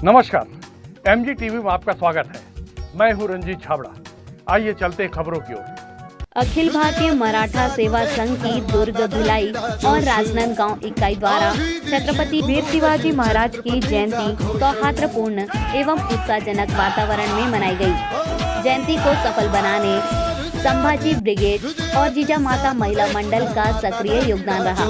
नमस्कार, MG TV में आपका स्वागत है। मैं हूं रंजीत छाबड़ा। आइए चलते हैं खबरों की ओर। अखिल भारतीय मराठा सेवा संघ की दुर्ग, भिलाई और राजनांदगांव इकाई द्वारा छत्रपति वीर शिवाजी महाराज की जयंती सौहार्दपूर्ण एवं उत्साहजनक वातावरण में मनाई गई। जयंती को सफल बनाने संभाजी ब्रिगेड और जीजा माता महिला मंडल का सक्रिय योगदान रहा।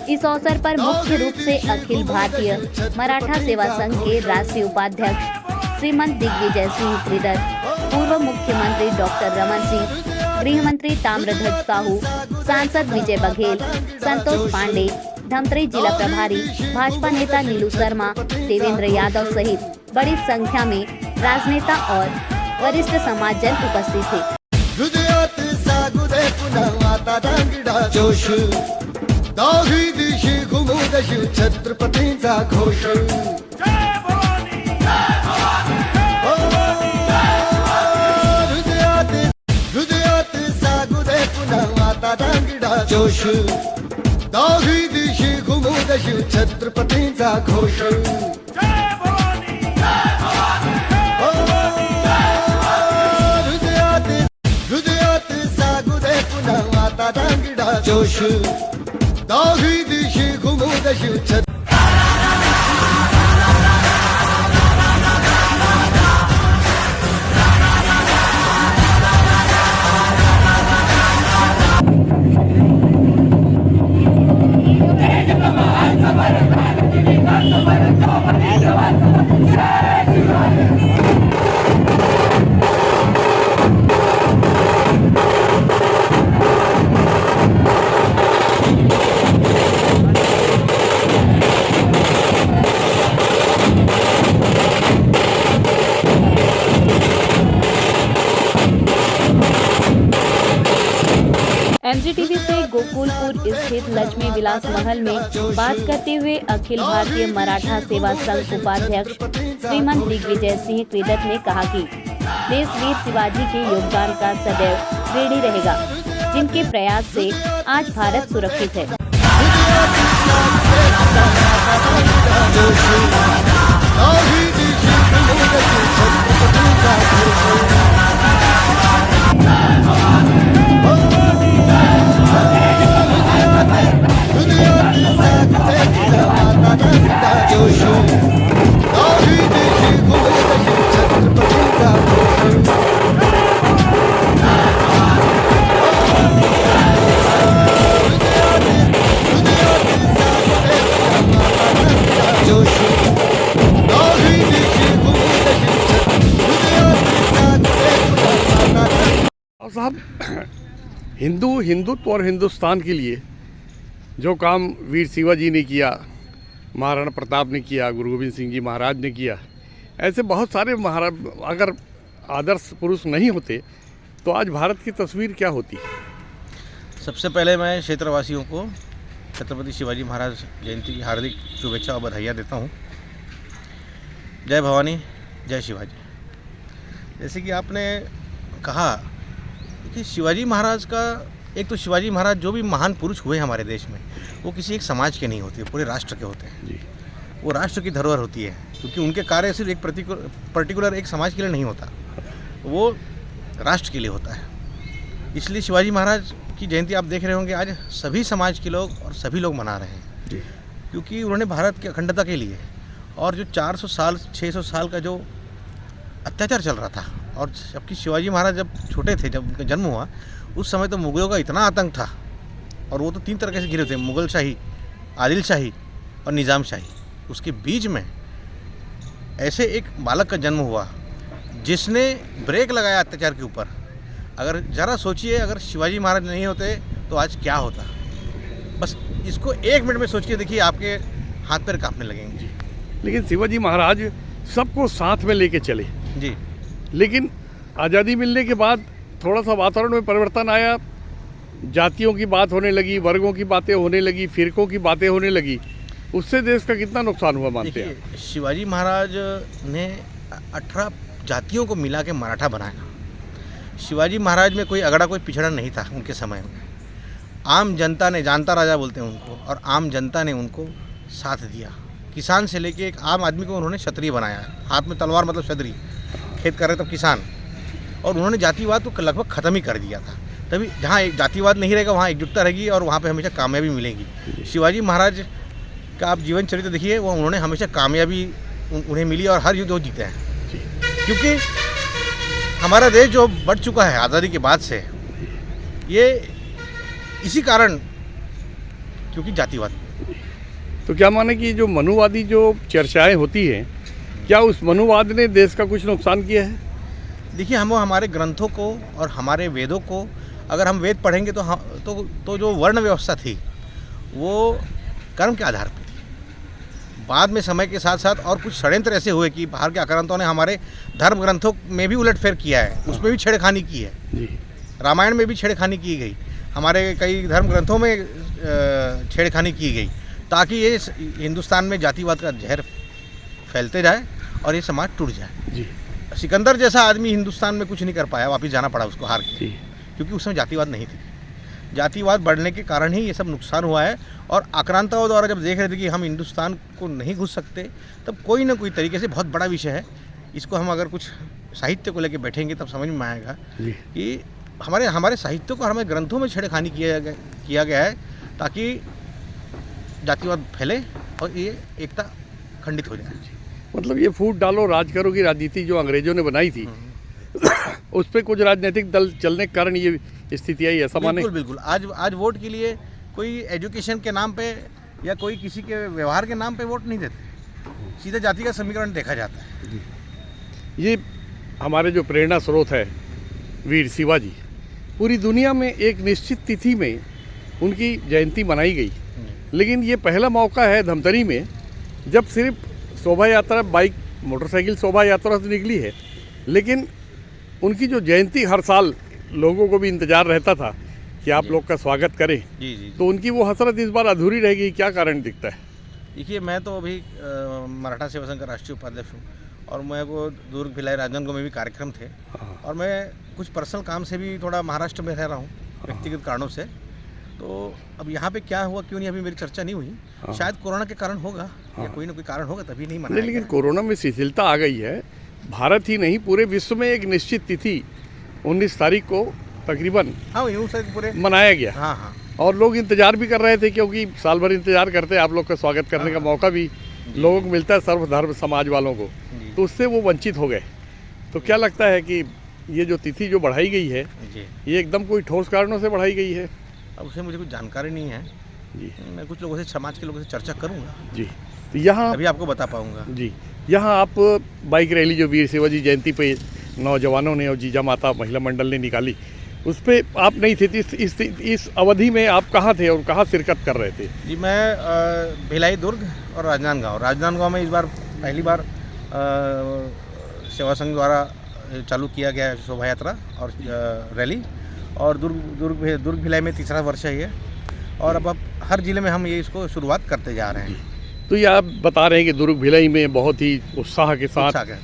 इस अवसर पर मुख्य रूप से अखिल भारतीय मराठा सेवा संघ के राष्ट्रीय उपाध्यक्ष श्रीमंत दिग्विजय सिंह त्रिदत्त, पूर्व मुख्यमंत्री डॉक्टर रमन सिंह, गृह मंत्री ताम्रध्वज साहू, सांसद विजय बघेल, संतोष पांडे, धमतरी जिला प्रभारी भाजपा नेता नीलू शर्मा, देवेंद्र यादव सहित बड़ी संख्या में राजनेता और वरिष्ठ समाजजन उपस्थित थे। हृदयात सागुदे पुन्हा आता दांगडा जोश, दाही दिशी घुमुदशी छत्रपतींचा घोष। हृदयात सागुदे पुन्हा आता दांगडा जोश, दाही दिशी घुमुदशी छत्रपतींचा घोष। जोश, दाही दिशी घुमुदशी एमजीटीवी से गोकुलपुर स्थित लक्ष्मी विलास महल में बात करते हुए अखिल भारतीय मराठा सेवा संघ उपाध्यक्ष श्रीमंत दिग्विजय सिंह त्रिदत्त ने कहा कि देश वीर शिवाजी के योगदान का सदैव ऋणी रहेगा, जिनके प्रयास से आज भारत सुरक्षित है। साहब, हिंदुत्व और हिंदुस्तान के लिए जो काम वीर शिवाजी ने किया, महाराणा प्रताप ने किया, गुरु गोविंद सिंह जी महाराज ने किया, ऐसे बहुत सारे महाराज अगर आदर्श पुरुष नहीं होते तो आज भारत की तस्वीर क्या होती। सबसे पहले मैं क्षेत्रवासियों को छत्रपति शिवाजी महाराज जयंती की हार्दिक शुभेच्छा और बधाइयाँ देता हूँ। जय भवानी, जय शिवाजी। जैसे कि आपने कहा कि शिवाजी महाराज का, एक तो शिवाजी महाराज जो भी महान पुरुष हुए हमारे देश में, वो किसी एक समाज के नहीं होते, पूरे राष्ट्र के होते हैं जी। वो राष्ट्र की धरोहर होती है, क्योंकि उनके कार्य सिर्फ एक पर्टिकुलर एक समाज के लिए नहीं होता, वो राष्ट्र के लिए होता है। इसलिए शिवाजी महाराज की जयंती आप देख रहे होंगे आज सभी समाज के लोग और सभी लोग मना रहे हैं जी। क्योंकि उन्होंने भारत की अखंडता के लिए और जो 400 साल 600 साल का जो अत्याचार चल रहा था, और जबकि शिवाजी महाराज जब छोटे थे, जब उनका जन्म हुआ, उस समय तो मुगलों का इतना आतंक था, और वो तो 3 तरह से घिरे थे, मुगल शाही, आदिल शाही और निज़ाम शाही। उसके बीच में ऐसे एक बालक का जन्म हुआ जिसने ब्रेक लगाया अत्याचार के ऊपर। अगर ज़रा सोचिए, अगर शिवाजी महाराज नहीं होते तो आज क्या होता। बस इसको 1 मिनट में सोच के देखिए, आपके हाथ पैर कांपने लगेंगे। लेकिन शिवाजी महाराज सबको साथ में लेके चले जी। लेकिन आज़ादी मिलने के बाद थोड़ा सा वातावरण में परिवर्तन आया, जातियों की बात होने लगी, वर्गों की बातें होने लगी, फिरकों की बातें होने लगी। उससे देश का कितना नुकसान हुआ मानते हैं। शिवाजी महाराज ने 18 जातियों को मिला के मराठा बनाया। शिवाजी महाराज में कोई अगड़ा, कोई पिछड़ा नहीं था उनके समय में। आम जनता ने, जानता राजा बोलते हैं उनको, और आम जनता ने उनको साथ दिया किसान से लेके एक आम आदमी को उन्होंने क्षत्रिय बनाया। हाथ में तलवार मतलब क्षत्रिय, खेत कर रहे तब किसान, और उन्होंने जातिवाद को लगभग ख़त्म ही कर दिया था। तभी जहाँ एक जातिवाद नहीं रहेगा वहाँ एकजुटता रहेगी और वहाँ पे हमेशा कामयाबी मिलेगी। शिवाजी महाराज का आप जीवन चरित्र देखिए, वो उन्होंने हमेशा कामयाबी उन्हें मिली और हर युद्ध वो जीते हैं। क्योंकि हमारा देश जो बढ़ चुका है आज़ादी के बाद से, ये इसी कारण, क्योंकि जातिवाद। तो क्या माने कि जो मनुवादी जो चर्चाएं होती हैं, क्या उस मनुवाद ने देश का कुछ नुकसान किया है? देखिए, हम हमारे ग्रंथों को और हमारे वेदों को, अगर हम वेद पढ़ेंगे तो जो वर्ण व्यवस्था थी वो कर्म के आधार पर थी। बाद में समय के साथ साथ और कुछ षड्यंत्र ऐसे हुए कि बाहर के आक्रांतों ने हमारे धर्म ग्रंथों में भी उलटफेर किया है, उसमें भी छेड़खानी की है। जी। रामायण में भी छेड़खानी की गई, हमारे कई धर्म ग्रंथों में छेड़खानी की गई, ताकि ये हिंदुस्तान में जातिवाद का जहर फैलते जाए और ये समाज टूट जाए। जी। सिकंदर जैसा आदमी हिंदुस्तान में कुछ नहीं कर पाया, वापस जाना पड़ा उसको हार के, जी। क्योंकि उसमें जातिवाद नहीं थी। जातिवाद बढ़ने के कारण ही ये सब नुकसान हुआ है। और आक्रांताओं द्वारा जब देख रहे थे कि हम हिंदुस्तान को नहीं घुस सकते, तब कोई ना कोई तरीके से, बहुत बड़ा विषय है, इसको हम अगर कुछ साहित्य को लेकर बैठेंगे तब समझ में आएगा कि हमारे साहित्य को, हमारे ग्रंथों में छेड़खानी किया गया है, ताकि जातिवाद फैले और ये एकता खंडित हो जाए। मतलब ये फूट डालो राज करो की राजनीति जो अंग्रेजों ने बनाई थी, उस पर कुछ राजनीतिक दल चलने के कारण ये स्थिति आई, ऐसा माने? बिल्कुल बिल्कुल। आज वोट के लिए कोई एजुकेशन के नाम पे या कोई किसी के व्यवहार के नाम पे वोट नहीं देते, सीधे जाति का समीकरण देखा जाता है। ये हमारे जो प्रेरणा स्रोत है वीर शिवाजी, पूरी दुनिया में एक निश्चित तिथि में उनकी जयंती मनाई गई, लेकिन ये पहला मौका है धमतरी में जब सिर्फ शोभा यात्रा, बाइक मोटरसाइकिल शोभा यात्रा से निकली है, लेकिन उनकी जो जयंती हर साल लोगों को भी इंतजार रहता था कि आप लोग का स्वागत करें। जी। तो उनकी वो हसरत इस बार अधूरी रहेगी, क्या कारण दिखता है? देखिए, मैं तो अभी मराठा सेवा संघ का राष्ट्रीय उपाध्यक्ष हूँ और मेरे को दुर्ग, भिलाई, राजनांदगांव में भी कार्यक्रम थे, और मैं कुछ पर्सनल काम से भी थोड़ा महाराष्ट्र में रह रहा हूँ व्यक्तिगत कारणों से। तो अब यहाँ पे क्या हुआ क्यों नहीं, अभी मेरी चर्चा नहीं हुई। शायद कोरोना के कारण होगा या कोई ना कोई कारण होगा, तभी नहीं मनाया। लेकिन कोरोना में शिथिलता आ गई है। भारत ही नहीं, पूरे विश्व में एक निश्चित तिथि 19 तारीख को तकरीबन पूरे मनाया गया। हाँ। और लोग इंतजार भी कर रहे थे, क्योंकि साल भर इंतजार करते हैं, आप लोग का स्वागत करने का मौका भी लोगों को मिलता है, सर्वधर्म समाज वालों को, तो उससे वो वंचित हो गए। तो क्या लगता है कि ये जो तिथि जो बढ़ाई गई है, ये एकदम कोई ठोस कारणों से बढ़ाई गई है? अब उसमें मुझे कुछ जानकारी नहीं है जी। मैं कुछ लोगों से, समाज के लोगों से चर्चा करूँगा जी। तो यहाँ अभी आपको बता पाऊँगा जी। यहाँ आप बाइक रैली जो वीर शिवाजी जयंती पे नौजवानों ने और जीजा माता महिला मंडल ने निकाली, उस पर आप नहीं थे, इस अवधि में आप कहाँ थे और कहाँ शिरकत कर रहे थे? जी, मैं भिलाई, दुर्ग और राजनांदगांव में इस बार पहली बार सेवा संघ द्वारा चालू किया गया शोभा यात्रा और रैली, और दुर्ग भिलाई में तीसरा वर्ष है ये, और अब हर जिले में हम ये इसको शुरुआत करते जा रहे हैं। तो ये आप बता रहे हैं कि दुर्ग भिलाई में बहुत ही उत्साह के साथ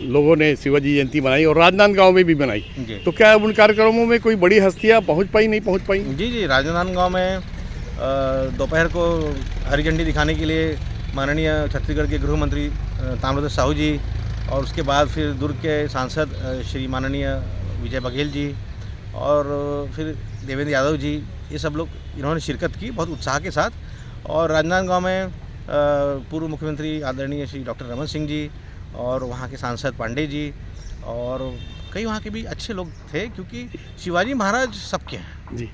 लोगों ने शिवाजी जयंती मनाई और राजनांदगांव में भी मनाई, तो क्या उन कार्यक्रमों में कोई बड़ी हस्तियां पहुंच पाई, नहीं पहुंच पाई? जी। राजनांदगांव में दोपहर को हरी झंडी दिखाने के लिए माननीय छत्तीसगढ़ के गृह मंत्री ताम्रध्वज साहू जी, और उसके बाद फिर दुर्ग के सांसद श्री माननीय विजय बघेल जी, और फिर देवेंद्र यादव जी, ये सब लोग इन्होंने शिरकत की बहुत उत्साह के साथ। और राजनांदगांव में पूर्व मुख्यमंत्री आदरणीय श्री डॉक्टर रमन सिंह जी और वहाँ के सांसद पांडे जी और कई वहाँ के भी अच्छे लोग थे, क्योंकि शिवाजी महाराज सबके हैं जी।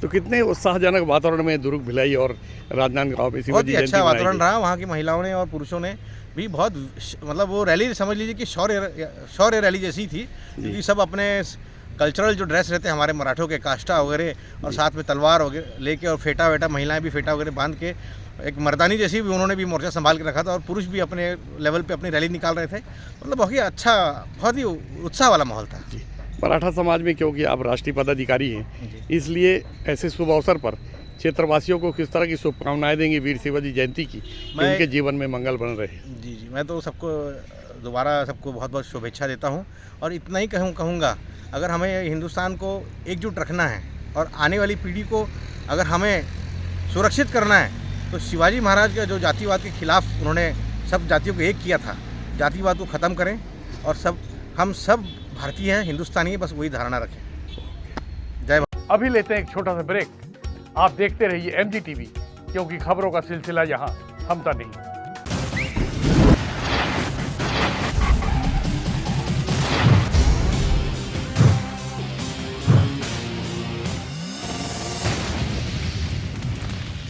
तो कितने उत्साहजनक वातावरण में दुर्ग, भिलाई और राजनांदगांव में बहुत ही अच्छा वातावरण रहा। वहाँ की महिलाओं ने और पुरुषों ने भी बहुत, मतलब वो रैली समझ लीजिए कि शौर्य रैली जैसी थी, क्योंकि सब अपने कल्चरल जो ड्रेस रहते हैं हमारे मराठों के, काष्टा वगैरह और साथ में तलवार वगैरह लेके और फेटा वेटा, महिलाएं भी फेटा वगैरह बांध के, एक मर्दानी जैसी भी उन्होंने भी मोर्चा संभाल के रखा था, और पुरुष भी अपने लेवल पे अपनी रैली निकाल रहे थे। मतलब बहुत ही अच्छा, बहुत ही उत्साह वाला माहौल था जी। मराठा समाज में, क्योंकि आप राष्ट्रीय पदाधिकारी हैं, इसलिए ऐसे शुभ अवसर पर क्षेत्रवासियों को किस तरह की शुभकामनाएं देंगे वीर शिवाजी जयंती की, उनके जीवन में मंगल बन रहे? जी, मैं तो सबको दोबारा सबको बहुत बहुत शुभेच्छा देता हूँ, और इतना ही कहूँगा, अगर हमें हिंदुस्तान को एकजुट रखना है और आने वाली पीढ़ी को अगर हमें सुरक्षित करना है, तो शिवाजी महाराज का जो जातिवाद के खिलाफ उन्होंने सब जातियों को एक किया था, जातिवाद को ख़त्म करें और हम सब भारतीय हैं, हिंदुस्तानी हैं, बस वही धारणा रखें। जय। अभी लेते हैं एक छोटा सा ब्रेक। आप देखते रहिए MG TV, क्योंकि खबरों का सिलसिला यहाँ थमता नहीं।